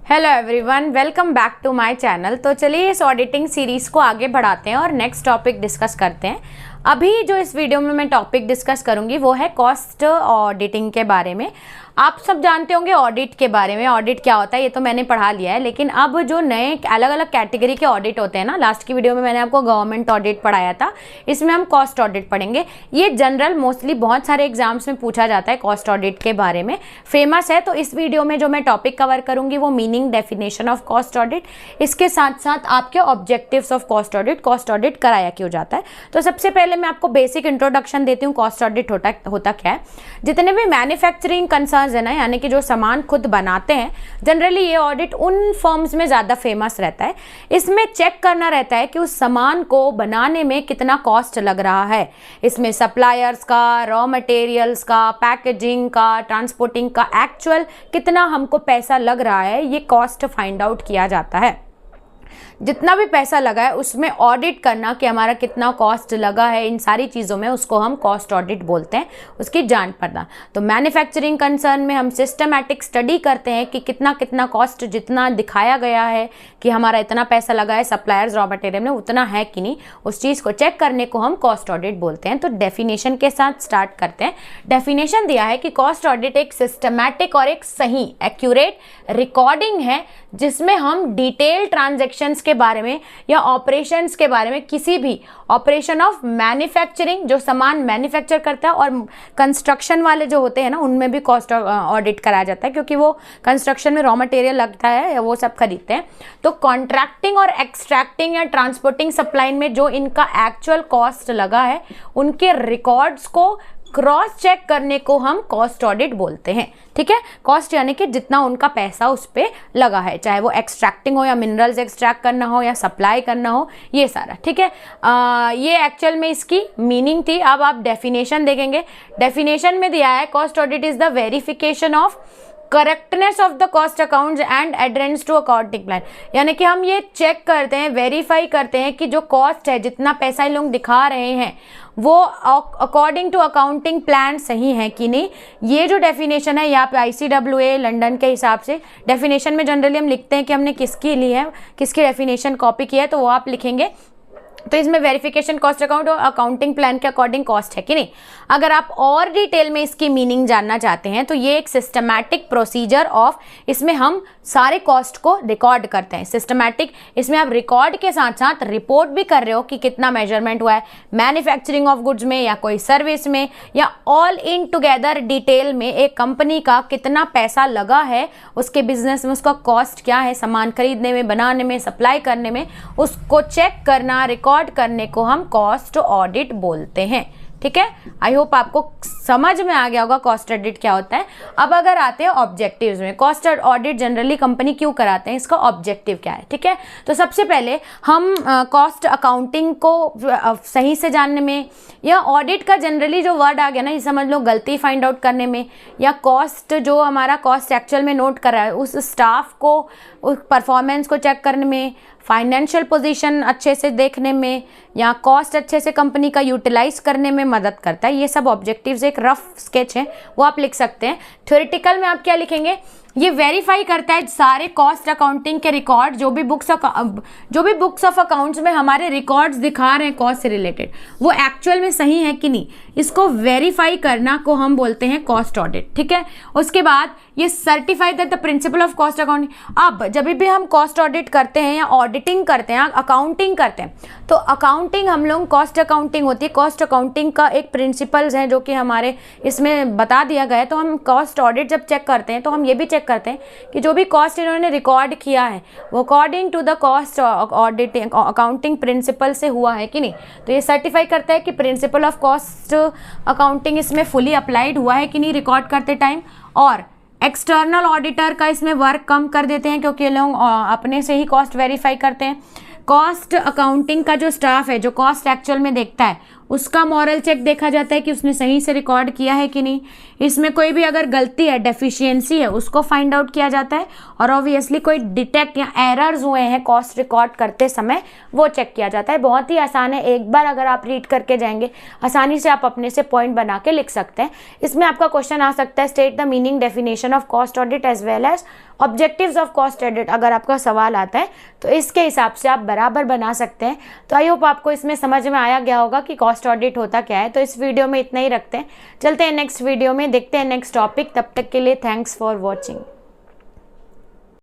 Hello everyone, welcome back to my channel. तो चलिए इस ऑडिटिंग सीरीज़ को आगे बढ़ाते हैं और नेक्स्ट टॉपिक डिस्कस करते हैं। अभी जो इस वीडियो में मैं टॉपिक डिस्कस करूंगी वो है कॉस्ट ऑडिटिंग के बारे में। आप सब जानते होंगे ऑडिट के बारे में, ऑडिट क्या होता है ये तो मैंने पढ़ा लिया है। लेकिन अब जो नए अलग अलग कैटेगरी के ऑडिट होते हैं ना, लास्ट की वीडियो में मैंने आपको गवर्नमेंट ऑडिट पढ़ाया था, इसमें हम कॉस्ट ऑडिट पढ़ेंगे। ये जनरल मोस्टली बहुत सारे एग्जाम्स में पूछा जाता है कॉस्ट ऑडिट के बारे में, फेमस है। तो इस वीडियो में जो मैं टॉपिक कवर करूंगी वो meaning, definition of cost audit, इसके साथ साथ आपके ऑब्जेक्टिव्स ऑफ कॉस्ट ऑडिट कराया क्यों जाता है। तो सबसे पहले मैं आपको बेसिक इंट्रोडक्शन देती हूँ कॉस्ट ऑडिट होता क्या है। जितने भी मैन्युफैक्चरिंग कंसर्न है ना, यानी कि जो सामान खुद बनाते हैं, जनरली ये ऑडिट उन फर्म्स में ज़्यादा फेमस रहता है। इसमें चेक करना रहता है कि उस सामान को बनाने में कितना कॉस्ट लग रहा है। इसमें सप्लायर्स का, रॉ मटेरियल्स का, पैकेजिंग का, ट्रांसपोर्टिंग का एक्चुअल कितना हमको पैसा लग रहा है, ये कॉस्ट फाइंड आउट किया जाता है। जितना भी पैसा लगा है उसमें ऑडिट करना कि हमारा कितना कॉस्ट लगा है, इन सारी चीज़ों में उसको हम कॉस्ट ऑडिट बोलते हैं, उसकी जांच पड़ताल। तो मैन्युफैक्चरिंग कंसर्न में हम सिस्टमैटिक स्टडी करते हैं कि कितना कितना कॉस्ट जितना दिखाया गया है कि हमारा इतना पैसा लगा है सप्लायर्स रॉ मटेरियल में, उतना है कि नहीं, उस चीज़ को चेक करने को हम कॉस्ट ऑडिट बोलते हैं। तो डेफिनेशन के साथ स्टार्ट करते हैं। डेफिनेशन दिया है कि कॉस्ट ऑडिट एक सिस्टमैटिक और एक सही एक्यूरेट रिकॉर्डिंग है जिसमें हम डिटेल ट्रांजैक्शंस के बारे में या ऑपरेशंस के बारे में, किसी भी ऑपरेशन ऑफ मैन्युफैक्चरिंग, जो सामान मैन्युफैक्चर करता है, और कंस्ट्रक्शन वाले जो होते हैं ना, उनमें भी कॉस्ट ऑडिट कराया जाता है क्योंकि वो कंस्ट्रक्शन में रॉ मटेरियल लगता है, वो सब खरीदते हैं। तो कॉन्ट्रैक्टिंग और एक्सट्रैक्टिंग या ट्रांसपोर्टिंग सप्लाइंग में जो इनका एक्चुअल कॉस्ट लगा है, उनके रिकॉर्ड्स को क्रॉस चेक करने को हम कॉस्ट ऑडिट बोलते हैं। ठीक है, कॉस्ट यानी कि जितना उनका पैसा उस पर लगा है, चाहे वो एक्सट्रैक्टिंग हो या मिनरल्स एक्सट्रैक्ट करना हो या सप्लाई करना हो, ये सारा। ठीक है, ये एक्चुअल में इसकी मीनिंग थी। अब आप डेफिनेशन देखेंगे। डेफिनेशन में दिया है cost audit is the verification of correctness of the cost accounts and adherence to accounting plan. यानी कि हम ये चेक करते हैं, वेरीफाई करते हैं कि जो कॉस्ट है, जितना पैसा ये लोग दिखा रहे हैं, वो अकॉर्डिंग टू अकाउंटिंग प्लान सही है कि नहीं। ये जो डेफिनेशन है यहाँ पे ICWA लंदन के हिसाब से, डेफिनेशन में जनरली हम लिखते हैं कि हमने किसकी ली है, किसकी डेफिनेशन कॉपी की है, तो वो आप लिखेंगे। तो इसमें वेरिफिकेशन कॉस्ट अकाउंट और अकाउंटिंग प्लान के अकॉर्डिंग कॉस्ट है कि नहीं। अगर आप और डिटेल में इसकी मीनिंग जानना चाहते हैं तो ये एक सिस्टमैटिक प्रोसीजर ऑफ, इसमें हम सारे कॉस्ट को रिकॉर्ड करते हैं। सिस्टमैटिक, इसमें आप रिकॉर्ड के साथ साथ रिपोर्ट भी कर रहे हो कि कितना मेजरमेंट हुआ है मैन्युफैक्चरिंग ऑफ गुड्स में या कोई सर्विस में, या ऑल इन टुगेदर डिटेल में एक कंपनी का कितना पैसा लगा है उसके बिजनेस में, उसका कॉस्ट क्या है सामान खरीदने में, बनाने में, सप्लाई करने में, उसको चेक करना, रिकॉर्ड करने को हम कॉस्ट ऑडिट बोलते हैं। ठीक है, आई होप आपको समझ में आ गया होगा कॉस्ट ऑडिट क्या होता है। अब अगर आते हैं ऑब्जेक्टिव्स में, कॉस्ट ऑडिट जनरली कंपनी क्यों कराते हैं, इसका ऑब्जेक्टिव क्या है। ठीक है, तो सबसे पहले हम कॉस्ट अकाउंटिंग को सही से जानने में, या ऑडिट का जनरली जो वर्ड आ गया ना, ये समझ लो गलती फाइंड आउट करने में, या कॉस्ट जो हमारा कॉस्ट एक्चुअल में नोट कर रहा है उस स्टाफ को, उस परफॉर्मेंस को चेक करने में, फाइनेंशियल पोजीशन अच्छे से देखने में, या कॉस्ट अच्छे से कंपनी का यूटिलाइज करने में मदद करता है। ये सब ऑब्जेक्टिव्स एक रफ स्केच है, वो आप लिख सकते हैं। थ्योरेटिकल में आप क्या लिखेंगे, ये वेरीफाई करता है सारे कॉस्ट अकाउंटिंग के रिकॉर्ड, जो भी बुक्स ऑफ अकाउंट्स में हमारे रिकॉर्ड्स दिखा रहे हैं कॉस्ट से रिलेटेड, वो एक्चुअल में सही है कि नहीं, इसको वेरीफाई करना को हम बोलते हैं कॉस्ट ऑडिट। ठीक है, उसके बाद ये certify that the principle of cost accounting. अब जब भी हम कॉस्ट ऑडिट करते हैं या ऑडिटिंग करते हैं, अकाउंटिंग करते हैं, तो अकाउंटिंग हम लोग कॉस्ट अकाउंटिंग होती है। कॉस्ट अकाउंटिंग का एक प्रिंसिपल्स है जो कि हमारे इसमें बता दिया गया है। तो हम कॉस्ट ऑडिट जब चेक करते हैं तो हम ये भी चेक करते हैं कि जो भी कॉस्ट इन्होंने रिकॉर्ड किया है वो according to the cost auditing accounting principle से हुआ है कि नहीं। तो ये सर्टिफाई करता है कि प्रिंसिपल ऑफ कॉस्ट अकाउंटिंग इसमें फुली अप्लाइड हुआ है कि नहीं रिकॉर्ड करते टाइम। और एक्सटर्नल ऑडिटर का इसमें वर्क कम कर देते हैं क्योंकि ये लोग अपने से ही कॉस्ट वेरीफाई करते हैं। कॉस्ट अकाउंटिंग का जो स्टाफ है, जो कॉस्ट एक्चुअल में देखता है, उसका मॉरल चेक देखा जाता है कि उसने सही से रिकॉर्ड किया है कि नहीं। इसमें कोई भी अगर गलती है, डेफिशिएंसी है, उसको फाइंड आउट किया जाता है। और ऑब्वियसली कोई डिटेक्ट या एरर्स हुए हैं कॉस्ट रिकॉर्ड करते समय, वो चेक किया जाता है। बहुत ही आसान है, एक बार अगर आप रीड करके जाएंगे आसानी से आप अपने से पॉइंट बना के लिख सकते हैं। इसमें आपका क्वेश्चन आ सकता है, state the meaning definition of cost audit as well as objectives of cost audit अगर आपका सवाल आता है तो इसके हिसाब से आप बराबर बना सकते हैं। तो आई होप आपको इसमें समझ में आया गया होगा कि कॉस्ट ऑडिट होता क्या है। तो इस वीडियो में इतना ही रखते हैं, चलते हैं नेक्स्ट वीडियो में, देखते हैं नेक्स्ट टॉपिक। तब तक के लिए थैंक्स फॉर वॉचिंग।